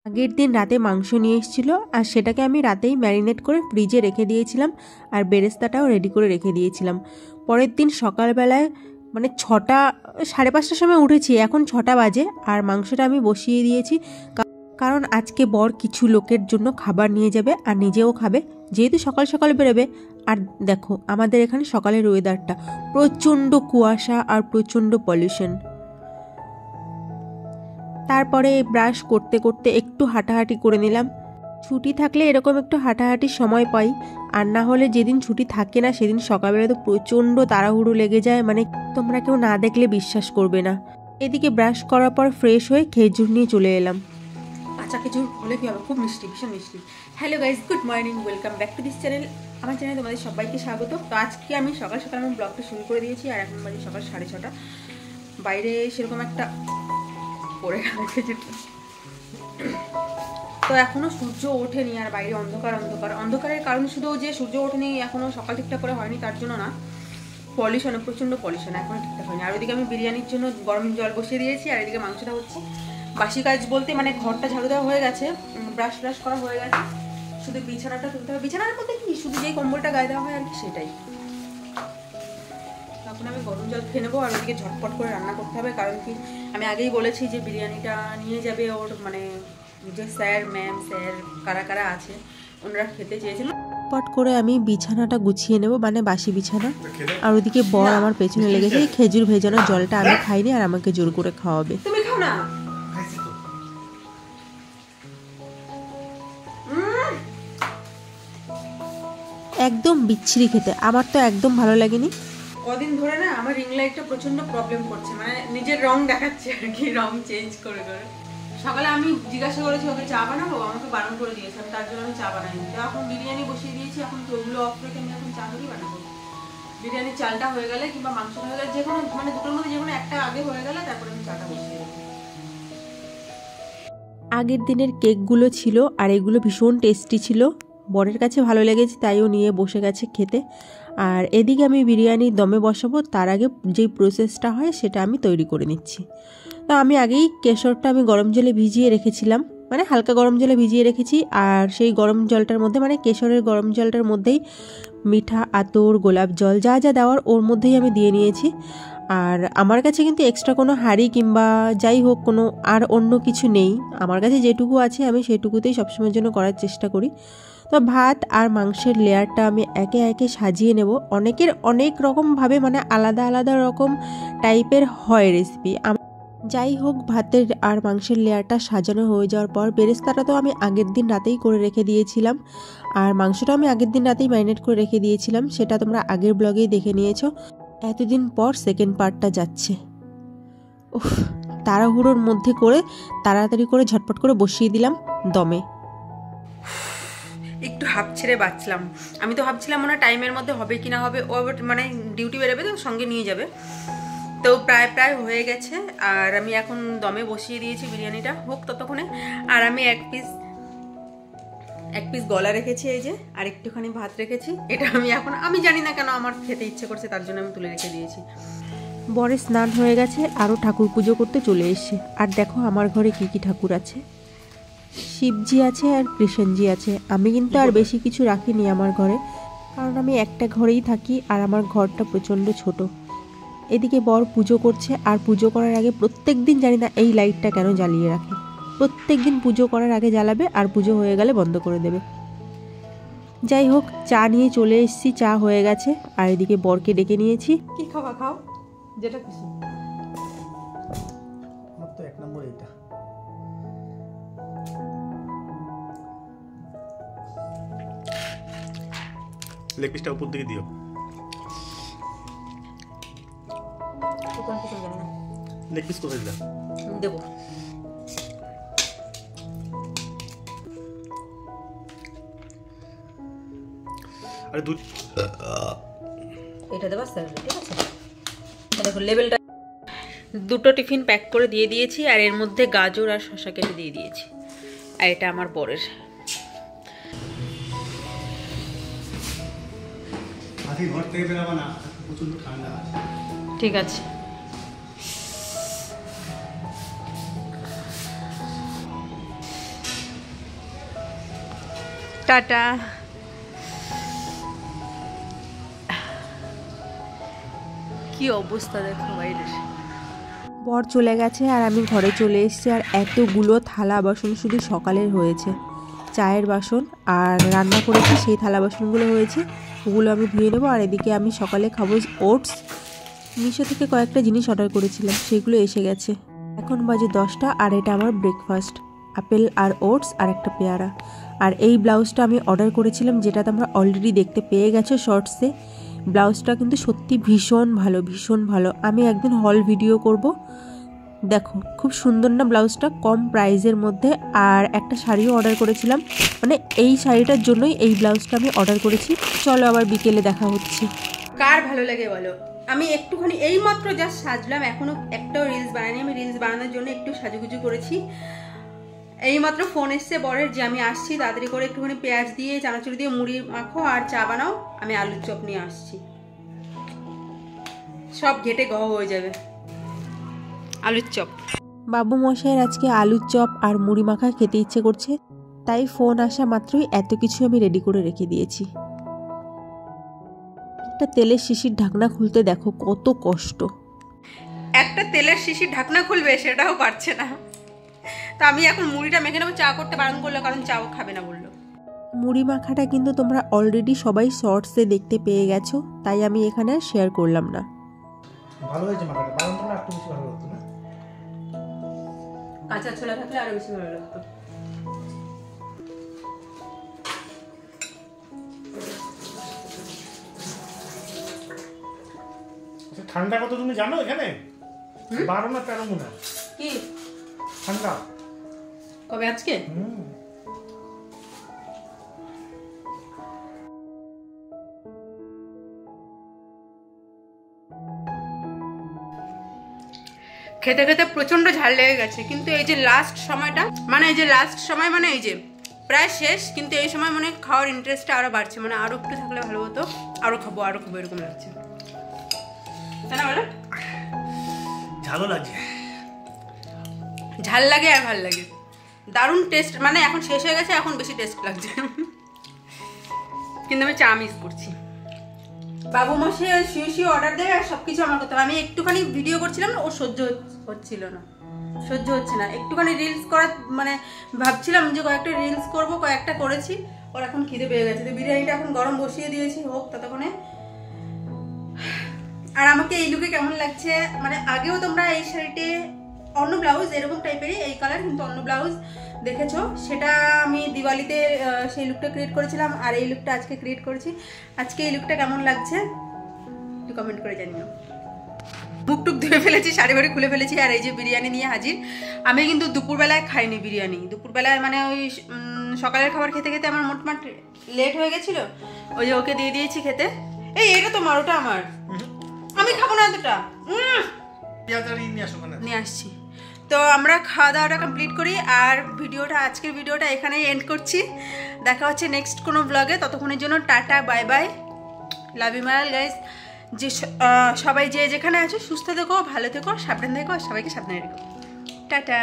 আগের দিন রাতে মাংস নিয়ে এসেছিলো আর সেটাকে আমি রাতেই ম্যারিনেট করে ফ্রিজে রেখে দিয়েছিলাম আর বেরেস্তাটাও রেডি করে রেখে দিয়েছিলাম। পরের দিন সকালবেলায় মানে 6টা 5:30টার সময় উঠেছি, এখন 6টা বাজে আর মাংসটা আমি বসিয়ে দিয়েছি, কারণ আজকে বর কিছু লোকের জন্য খাবার নিয়ে যাবে আর নিজেও খাবে, যেহেতু সকাল সকাল বেরোবে। আর দেখো আমাদের এখানে সকালের ওয়েদারটা প্রচণ্ড কুয়াশা আর প্রচণ্ড পলিউশন। তারপরে ব্রাশ করতে করতে একটু হাঁটাহাঁটি করে নিলাম। ছুটি থাকলে এরকম একটু হাঁটাহাঁটির সময় পাই, আর না হলে যেদিন ছুটি থাকে না সেদিন সকালবেলা তো প্রচণ্ড তাড়াহুড়ো লেগে যায়, মানে তোমরা কেউ না দেখলে বিশ্বাস করবে না। এদিকে ব্রাশ করার পর ফ্রেশ হয়ে খেজুর নিয়ে চলে এলাম। কাঁচা খেজুর হলে কি হবে, খুব মিষ্টি, ভীষণ মিষ্টি। Hello guys, good morning, welcome back to this channel. আমার চ্যানেলে তোমাদের সবাইকে স্বাগত। তো আজকে আমি সকাল সকাল আমার ব্লগটা শুরু করে দিয়েছি আর এখন বাজে সকাল 6:30। বাইরে সেরকম একটা পড়ে গেল খেজুরটা, তো এখনো সূর্য ওঠেনি আর বাইরে অন্ধকার অন্ধকার। অন্ধকারের কারণ শুধু যে সূর্য ওঠেনি, এখনো সকাল ঠিকঠাক করে হয়নি তার জন্য না, পলিউশনে প্রচণ্ড পলিউশন, এখনো ঠিকঠাক হয়নি। আর ওইদিকে আমি বিরিয়ানির জন্য গরম জল বসিয়ে দিয়েছি আর এদিকে মাংসটা হচ্ছে। বাসি কাজ বলতে মানে ঘরটা ঝাড়ু দেওয়া হয়ে গেছে, ব্রাশ ব্রাশ করা হয়ে গেছে, শুধু বিছানাটা তুলতে হবে। বিছানার মধ্যে কি শুধু যেই কম্বলটা গায়ে দেওয়া হয় আর কি, সেটাই। তখন আমি গরম জল খেয়ে নেবো আর ওদিকে ঝটপট করে রান্না করতে হবে, কারণ কি আমি আগেই বলেছি যে বিরিয়ানিটা নিয়ে যাবে ওর মানে যে স্যার ম্যাম স্যার কারা কারা আছে ওনারা খেতে চেয়েছিল। পট করে আমি বিছানাটা গুছিয়ে নেব, মানে বাসি বিছানা। আর ওদিকে বর আমার পেছনে লেগেছে, খেজুর ভেজানো জলটা আমি খাইনি আর আমাকে জোর করে খাওয়াবে। তুমি খাও না, একদম বিচ্ছিরি খেতে, আমার তো একদম ভালো লাগেনি। কদিন ধরে না আমার রিং লাইটটা প্রচন্ড প্রবলেম করছে, মানে নিজের রং দেখাচ্ছে আর কি, রং চেঞ্জ করে করে। সকালে আমি জিজ্ঞাসা করেছি ওকে চা বানাবো, আমাকে বারণ করে দিয়েছে, তার জন্য আমি চা বানাইনি। তো এখন বিরিয়ানি বসিয়ে দিয়েছি, এখন ওগুলো অফ রেখে আমি এখন চা করি বানাবো। বিরিয়ানির চালটা হয়ে গেলে কিংবা মাংসটা হয়ে গেলে, যে কোনো মানে দুটোর মধ্যে যে কোনো একটা আগে হয়ে গেলে তারপরে আমি চাটা বসিয়ে দেবো। আগের দিনের কেকগুলো ছিল আর এগুলো ভীষণ টেস্টি ছিল, বরের কাছে ভালো লেগেছে তাই ও নিয়ে বসে গেছে খেতে। আর এদিকে আমি বিরিয়ানি দমে বসাবো, তার আগে যেই প্রসেসটা হয় সেটা আমি তৈরি করে নিচ্ছি। তো আমি আগেই কেশরটা আমি গরম জলে ভিজিয়ে রেখেছিলাম, মানে হালকা গরম জলে ভিজিয়ে রেখেছি, আর সেই গরম জলটার মধ্যে মানে কেশরের গরম জলটার মধ্যেই মিঠা, আতর, গোলাপ জল যা যা দেওয়ার ওর মধ্যেই আমি দিয়ে নিয়েছি। আর আমার কাছে কিন্তু এক্সট্রা কোনো হাঁড়ি কিংবা যাই হোক কোনো আর অন্য কিছু নেই, আমার কাছে যেটুকু আছে আমি সেটুকুতেই সবসময়ের জন্য করার চেষ্টা করি। তো ভাত আর মাংসের লেয়ারটা আমি একে একে সাজিয়ে নেব। অনেকের অনেক রকমভাবে মানে আলাদা আলাদা রকম টাইপের হয় রেসিপি। যাই হোক, ভাতের আর মাংসের লেয়ারটা সাজানো হয়ে যাওয়ার পর বেরেস্তাটা তো আমি আগের দিন রাতেই করে রেখে দিয়েছিলাম, আর মাংসটা আমি আগের দিন রাতেই ম্যারিনেট করে রেখে দিয়েছিলাম, সেটা তোমরা আগের ব্লগেই দেখে নিয়েছো। এতদিন পর সেকেন্ড পার্টটা যাচ্ছে। উফ, তাড়াহুড়োর মধ্যে করে তাড়াতাড়ি করে ঝটপট করে বসিয়ে দিলাম দমে। একটু হাঁপ ছেড়ে বাঁচলাম, আমি তো ভাবছিলাম মনে হয় টাইমের মধ্যে হবে কি না হবে, ও মানে ডিউটি বেরোবে তো সঙ্গে নিয়ে যাবে। তো প্রায় প্রায় হয়ে গেছে আর আমি এখন দমে বসিয়ে দিয়েছি, বিরিয়ানিটা হোক ততক্ষণে। আর আমি এক পিস গলা রেখেছি এই যে, আর একটুখানি ভাত রেখেছি, এটা আমি জানি না কেন আমার খেতে ইচ্ছে করছে, তার জন্য আমি তুলে রেখে দিয়েছি। বরের স্নান হয়ে গেছে, আরও ঠাকুর পুজো করতে চলে এসেছে। আর দেখো আমার ঘরে কি কি ঠাকুর আছে, শিবজি আছে আর কৃষ্ণজি আছে। আমি কিন্তু আর বেশি কিছু রাখিনি আমার ঘরে, কারণ আমি একটা ঘরেই থাকি আর আমার ঘরটা প্রচণ্ড ছোট। এদিকে বর পুজো করছে, আর পুজো করার আগে প্রত্যেক দিন জানি না এই লাইটটা কেন জ্বালিয়ে রাখে, প্রত্যেক দিন পুজো করার আগে জ্বালাবে আর পুজো হয়ে গেলে বন্ধ করে দেবে। যাই হোক, চা নিয়ে চলে এসেছি, চা হয়ে গেছে আর এদিকে বরকে ডেকে নিয়েছি। কি খাওয়া খাও, যেটা খুশি। আমার তো এক নম্বর এটা। লেগ পিসটা উপর দিকে দিও। লেগ পিস কোথায় দিলাম দেবো। আরে দুধ এটা দেবা স্যার, ঠিক আছে। দেখো লেবেলটা, দুটো টিফিন প্যাক করে দিয়ে দিয়েছি আর এর মধ্যে গাজর আর শসা কেটে দিয়ে দিয়েছি, আর এটা আমার বরের। ঘর থেকে বেরাবো না, প্রচন্ড ঠান্ডা। ঠিক আছে। টাটা। কি অবস্থা দেখো বাইরের। বর চলে গেছে আর আমি ঘরে চলে এসেছি, আর এতগুলো থালা বাসন শুধু সকালের হয়েছে, চায়ের বাসন আর রান্না করেছি সেই থালা বাসনগুলো হয়েছে, ওগুলো আমি ধুয়ে নেবো। আর এদিকে আমি সকালে খাবো ওটস। মিশো থেকে কয়েকটা জিনিস অর্ডার করেছিলাম, সেগুলো এসে গেছে। এখন বাজে 10টা আর এটা আমার ব্রেকফাস্ট, আপেল আর ওটস আর একটা পেয়ারা। আর এই ব্লাউজটা আমি অর্ডার করেছিলাম, যেটা তোমরা অলরেডি দেখতে পেয়ে গেছো শর্টসে। ব্লাউজটা কিন্তু সত্যি ভীষণ ভালো, ভীষণ ভালো। আমি একদিন হল ভিডিও করব। দেখো খুব সুন্দর না ব্লাউজটা, কম প্রাইসের মধ্যে। আর একটা শাড়িও অর্ডার করেছিলাম, মানে এই শাড়িটার জন্যই এই ব্লাউজটা আমি অর্ডার করেছি। চলো আবার বিকেলে দেখা হচ্ছে। কার ভালো লাগে বলো। আমি একটুখানি এইমাত্র জাস্ট সাজলাম, এখনো একটাও রিলস বানাইনি। আমি রিলস বানানোর জন্য একটু সাজুগুজু করেছি। এইমাত্র ফোন এসছে বরের যে আমি আসছি, তাড়াতাড়ি করে একটুখানি পেঁয়াজ দিয়ে চানাচুর দিয়ে মুড়ি মাখো আর চা বানাও, আমি আলুর চপ নিয়ে আসছি। সব ঘেটে গহ হয়ে যাবে। আলুর চপ। বাবু মশাইয়ের আজকে আলুর চপ আর মুড়ি মাখা খেতে ইচ্ছে করছে, তাই ফোন আসা মাত্রই এত কিছু আমি রেডি করে রেখে দিয়েছি। একটা তেলের শিশির ঢাকনা খুলতে দেখো কত কষ্ট। একটা তেলের শিশির ঢাকনা খুলবে সেটাও পারছে না। তো আমি এখন মুড়িটা মেখে নেবো। চা করতে বারণ করলো, কারণ চাও খাবে না বললো। মুড়ি মাখাটা কিন্তু তোমরা অলরেডি সবাই শর্টসে দেখতে পেয়ে গেছো, তাই আমি এখানে শেয়ার করলাম না। ভালো হয়েছে মাখাটা, বারণ করলে একটু বেশি ভালো হতো না? কাঁচা ছোলা থাকলে আরো বেশি ভালো লাগতো। ঠান্ডা কত তুমি জানো এখানে? 12 না 13 মনে হয়। কি ঠান্ডা কবে আজকে? খেতে খেতে প্রচন্ড ঝাল লেগে গেছে, কিন্তু এই যে লাস্ট সময়টা, মানে এই যে লাস্ট সময়, মানে এই যে প্রায় শেষ, কিন্তু এই সময় মানে খাওয়ার ইন্টারেস্টটা আরো বাড়ছে, মানে আরো একটু থাকলে ভালো হতো, আরো খাবো আরো খাবো এরকম লাগছে, তাই না বলো? ঝালও লাগছে, ঝাল লাগে আর ভাল লাগে, দারুণ টেস্ট। মানে এখন শেষ হয়ে গেছে, এখন বেশি টেস্ট লাগছে, কিন্তু আমি চা মিস করছি। বাবু মশাই শুয়ে শুয়ে অর্ডার দেবে আর সবকিছু আমার করতে হবে। আমি একটুখানি ভিডিও করছিলাম না, ও সহ্য হচ্ছিল না, সহ্য হচ্ছে না। একটুখানি রিলস করা মানে ভাবছিলাম যে কয়েকটা রিলস করব, কয়েকটা করেছি। ওর এখন খিদে পেয়ে গেছে, তো বিরিয়ানিটা এখন গরম বসিয়ে দিয়েছি, হোক ততক্ষণে। আর আমাকে এই লুকে কেমন লাগছে, মানে আগেও তোমরা এই শাড়িতে অন্য ব্লাউজ এরকম টাইপেরই, এই কালার কিন্তু অন্য ব্লাউজ দেখেছো, সেটা আমি দিওয়ালিতে সেই লুকটা ক্রিয়েট করেছিলাম, আর এই লুকটা আজকে ক্রিয়েট করেছি। আজকে এই লুকটা কেমন লাগছে একটু কমেন্ট করে জানিও। মুখ টুক ধুয়ে ফেলেছি, শাড়ি বাড়ি খুলে ফেলেছি, আর এই যে বিরিয়ানি নিয়ে হাজির। আমি কিন্তু দুপুরবেলায় খাইনি বিরিয়ানি, দুপুরবেলায় মানে ওই সকালের খাবার খেতে খেতে আমার মোটমাট লেট হয়ে গেছিলো, ওই যে ওকে দিয়ে দিয়েছি খেতে। এই এটা তোমার, ওটা আমার, আমি খাবো না এতটা, নিয়ে আসছি। তো আমরা খাওয়া দাওয়াটা কমপ্লিট করি, আর ভিডিওটা, আজকের ভিডিওটা এখানেই এন্ড করছি। দেখা হচ্ছে নেক্সট কোনো ব্লগে, ততক্ষণের জন্য tata, bye bye, love you my guys. যে সবাই যে যেখানে আছো সুস্থ থেকো, ভালো থেকো, সাবধান থেকো, সবাইকে সাবধানে রেখো, টাটা।